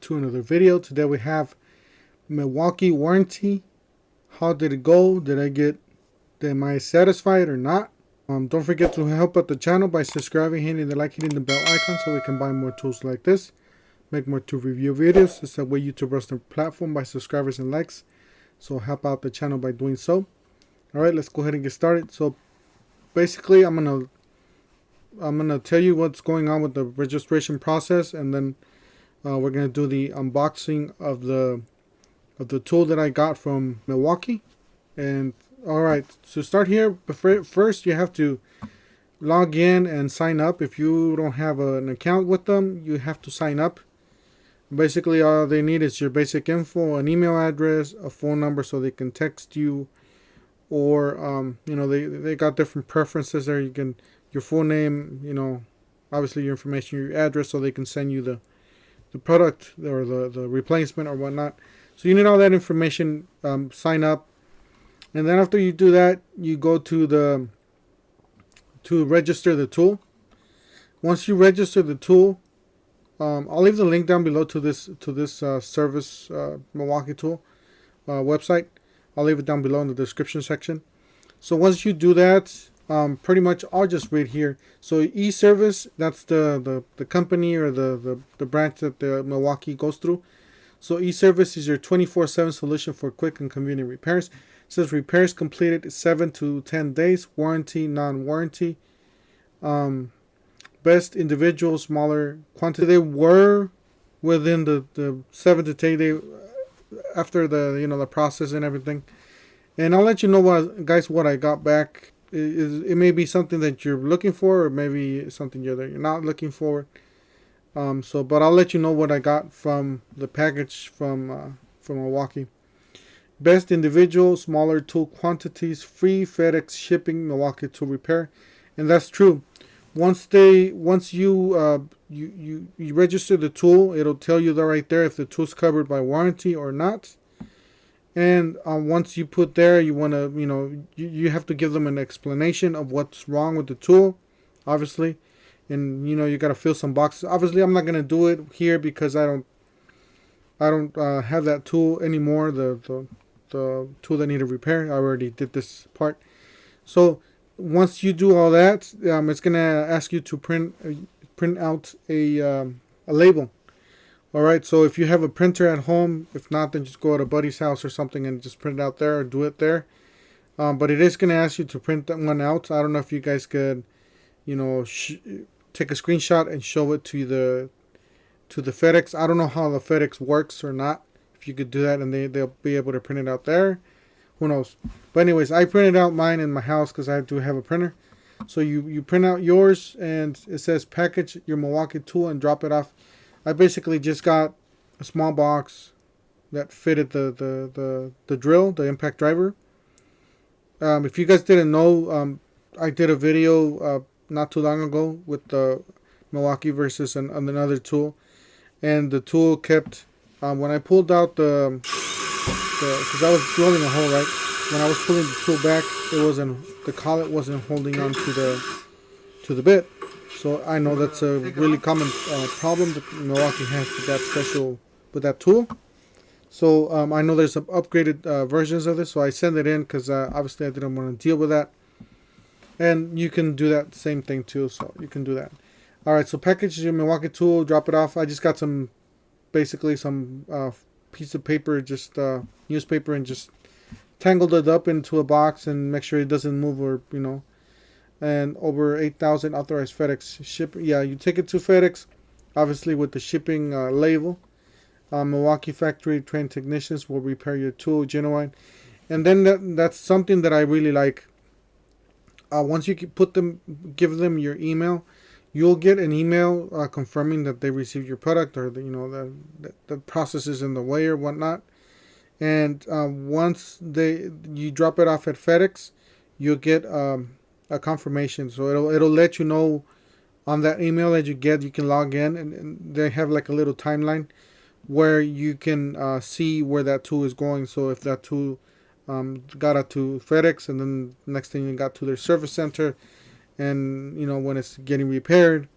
to another video. Today we have Milwaukee warranty. How did it go? Am I satisfied or not? Don't forget to help out the channel by subscribing, hitting the like, hitting the bell icon so we can buy more tools like this, make more tool review videos. It's the way YouTube runs the platform, by subscribers and likes. So help out the channel by doing so. Alright, let's go ahead and get started. So basically I'm gonna tell you what's going on with the registration process, and then we're gonna do the unboxing of the tool that I got from Milwaukee. And alright, to start here, first you have to log in and sign up. If you don't have an account with them, you have to sign up. Basically all they need is your basic info, an email address, a phone number so they can text you, or they got different preferences there. You can, your full name, obviously your information, your address, so they can send you the product or the replacement or whatnot. So you need all that information. Sign up, and then after you do that, you go to register the tool. Once you register the tool, I'll leave the link down below to this service Milwaukee tool website. I'll leave it down below in the description section. So once you do that, pretty much I'll just read here. So eservice, that's the company or the branch that the Milwaukee goes through. So eservice is your 24/7 solution for quick and convenient repairs. It says repairs completed 7 to 10 days, warranty, non-warranty. Best individual, smaller quantity. They were within the 7 to 10 day after the process and everything. And I'll let you know what I got back. It may be something that you're looking for, or maybe something you're not looking for. But I'll let you know what I got from the package from Milwaukee. Best individual, smaller tool quantities, free FedEx shipping, Milwaukee tool repair. And that's true. Once you register the tool, it'll tell you right there if the tool's covered by warranty or not. And once you put there, you want to you have to give them an explanation of what's wrong with the tool, obviously. And you got to fill some boxes. Obviously I'm not going to do it here because I don't have that tool anymore, the tool that needed repair. I already did this part. So once you do all that, it's going to ask you to print out a label. Alright, so if you have a printer at home, if not, then just go to a buddy's house or something and just print it out there, or do it there. But it is going to ask you to print that one out. I don't know if you guys could take a screenshot and show it to the FedEx. I don't know how the FedEx works or not. If you could do that and they'll be able to print it out there. Who knows? But anyways, I printed out mine in my house because I do have a printer. So you print out yours, and it says package your Milwaukee tool and drop it off. I basically just got a small box that fitted the drill, the impact driver. If you guys didn't know, I did a video not too long ago with the Milwaukee versus another tool, and the tool kept when I pulled out because I was drilling a hole, right? When I was pulling the tool back, the collet wasn't holding on to the bit. So I know that's a really common problem that Milwaukee has with that tool. So I know there's some upgraded versions of this, so I sent it in because obviously I didn't want to deal with that. And you can do that same thing too, so you can do that. Alright, so package your Milwaukee tool, drop it off. I just got some piece of paper, just newspaper, and just tangled it up into a box and make sure it doesn't move, or and over 8,000 authorized FedEx ship. Yeah, you take it to FedEx, obviously with the shipping label. Milwaukee factory trained technicians will repair your tool, genuine. And then that's something that I really like. Once you give them your email, you'll get an email confirming that they received your product, or the process is in the way or whatnot. And once you drop it off at FedEx, you'll get a confirmation. So it'll let you know on that email that you get. You can log in, and they have like a little timeline where you can see where that tool is going. So if that tool got it to FedEx, and then next thing you got to their service center, and when it's getting repaired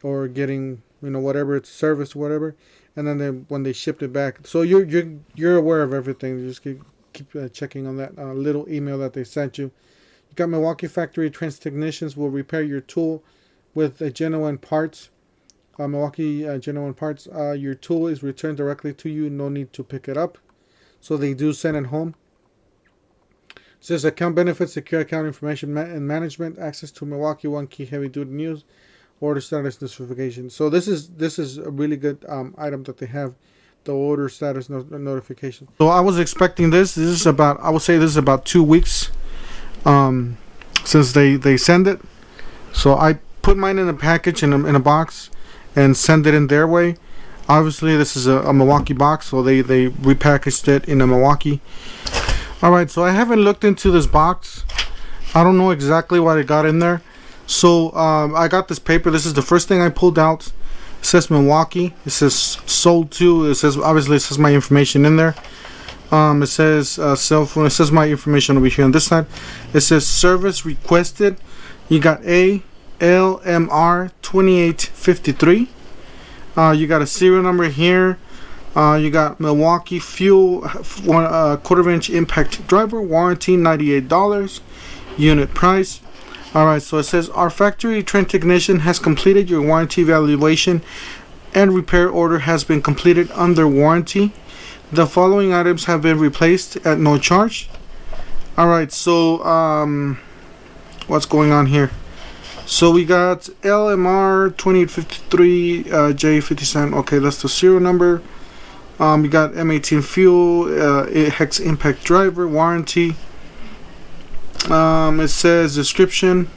or getting whatever it's serviced, whatever, and then when they shipped it back. So you're aware of everything. You just keep checking on that little email that they sent you. You got Milwaukee factory trained technicians will repair your tool with genuine parts. Milwaukee genuine parts. Your tool is returned directly to you. No need to pick it up. So they do send it home. It says account benefits, secure account information and management, access to Milwaukee One Key heavy duty news, order status notification. So this is a really good item that they have, the order status notification. So I was expecting this. This is about, I would say this is about 2 weeks since they send it. So I put mine in a package in a box and send it in their way. Obviously this is a Milwaukee box, so they repackaged it in a Milwaukee. Alright, so I haven't looked into this box. I don't know exactly what I got in there. So I got this paper. This is the first thing I pulled out. It says Milwaukee. It says sold to. It says, obviously it says my information in there. It says cell phone. It says my information over here on this side. It says service requested. You got LMR 2853. You got a serial number here. You got Milwaukee fuel, 1/4 inch impact driver, warranty $98, unit price. Alright, so it says our factory trained technician has completed your warranty evaluation and repair order has been completed under warranty. The following items have been replaced at no charge. Alright, so what's going on here? So we got LMR 2853 J57. Okay, that's the serial number. We got M18 fuel, hex impact driver, warranty. It says description.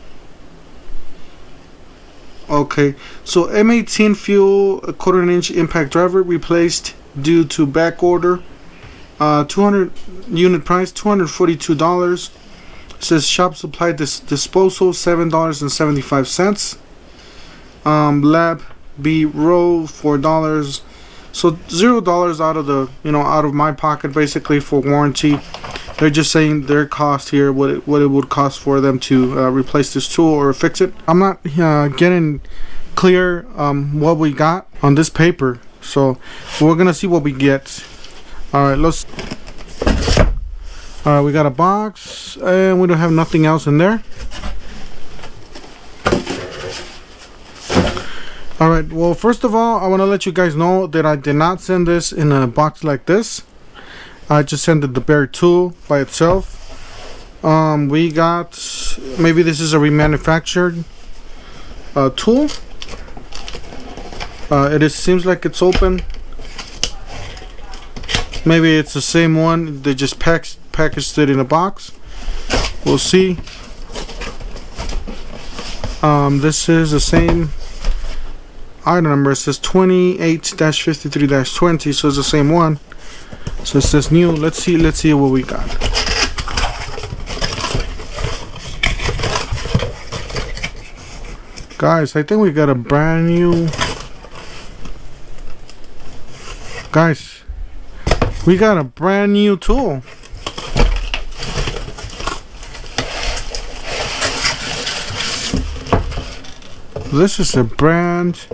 Okay, so M18 fuel, 1/4 inch impact driver replaced due to back order. 200 unit price $242. It says shop supply disposal $7.75. Lab B roll $4. So $0 out of the out of my pocket basically for warranty. They're just saying their cost here, what it would cost for them to replace this tool or fix it. I'm not getting clear what we got on this paper, so we're gonna see what we get. All right, let's. All right, we got a box and we don't have nothing else in there. Alright, well, first of all, I want to let you guys know that I did not send this in a box like this. I just sent it the bare tool by itself. We got, maybe this is a remanufactured tool. Seems like it's open. Maybe it's the same one. They just packaged it in a box. We'll see. This is the same item number. It says 28-53-20, so it's the same one. So it says new. Let's see what we got. Guys, I think we got a brand new. Guys, we got a brand new tool. This is a brand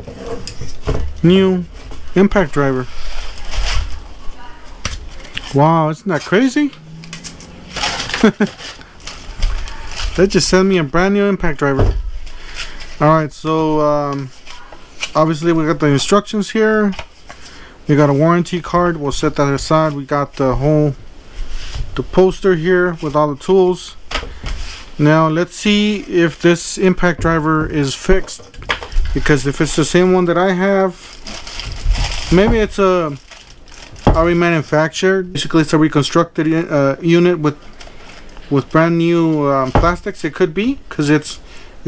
new impact driver. Wow, isn't that crazy? They just sent me a brand new impact driver. Alright, so obviously we got the instructions here. We got a warranty card. We'll set that aside. We got the poster here with all the tools. Now let's see if this impact driver is fixed, because if it's the same one that I have, maybe it's a remanufactured. Basically, it's a reconstructed unit with brand new plastics. It could be, because it's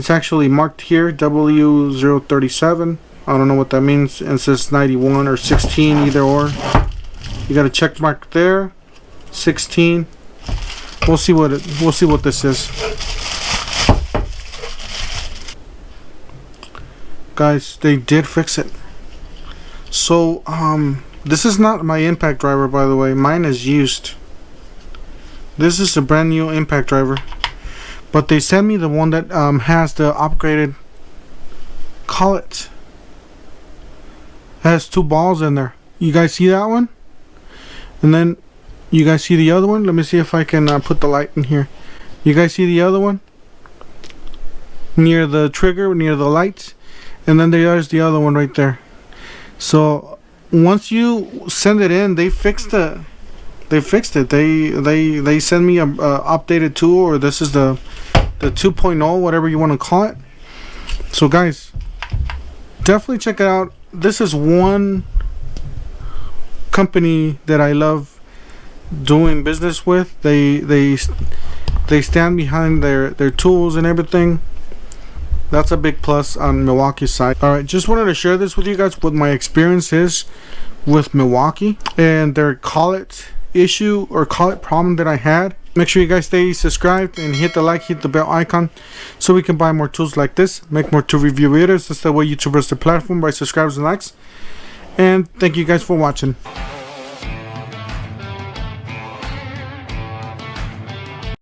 actually marked here W037. I don't know what that means. And it says 91 or 16, either or. You got a check mark there, 16. We'll see what this is. Guys, they did fix it. So this is not my impact driver, by the way. Mine is used. This is a brand new impact driver, but they sent me the one that has the upgraded collet. It has 2 balls in there. You guys see that one? And then you guys see the other one? Let me see if I can put the light in here. You guys see the other one? Near the trigger, near the lights. And then there's the other one right there. So once you send it in, they fixed it. They send me a updated tool, or this is the 2.0, whatever you want to call it. So guys, definitely check it out. This is one company that I love doing business with. They stand behind their tools and everything. That's a big plus on Milwaukee's side. Alright, just wanted to share this with you guys, what my experience is with Milwaukee and their call it issue or call it problem that I had. Make sure you guys stay subscribed and hit the like, hit the bell icon so we can buy more tools like this, make more tool review videos. That's the way YouTubers the platform, by subscribers and likes. And thank you guys for watching.